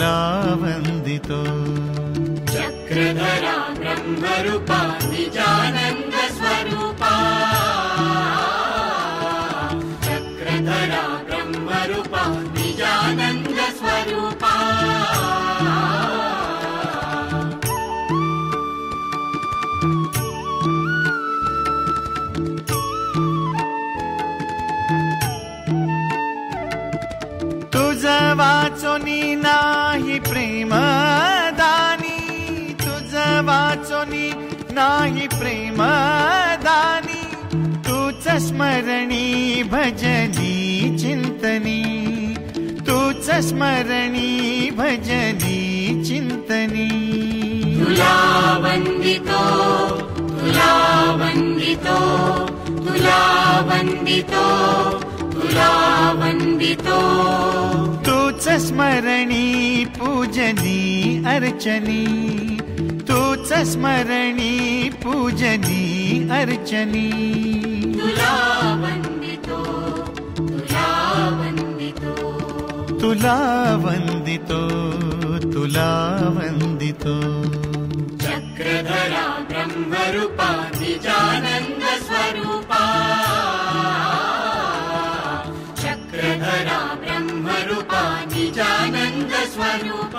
तुला वंदितो चक्रधरा ब्रह्मरूपा निजानंद स्वरूपा चक्रधरा ब्रह्मरूपा निजानंद स्वरूपा तुझ वाचोनी नाही प्रेमदानी तुझ वाचोनी नाही प्रेमदानी तूच स्मरणी भजनी चिंतनी तूच स्मरणी भजनी चिंतनी तुला वंदितो तुला वंदितो तुला वंदितो तुला वंदितो तूच स्मरणी पूजनी अर्चनी तूच स्मरणी पूजनी अर्चनी तुला वंदितो तुला वंदितो तुला वंदितो तुला वंदितो चक्रधरा ब्रह्मरूपा निजानंद स्वरूपा चक्रधरा ब्रह्मरूपा निजानंद स्वरूपा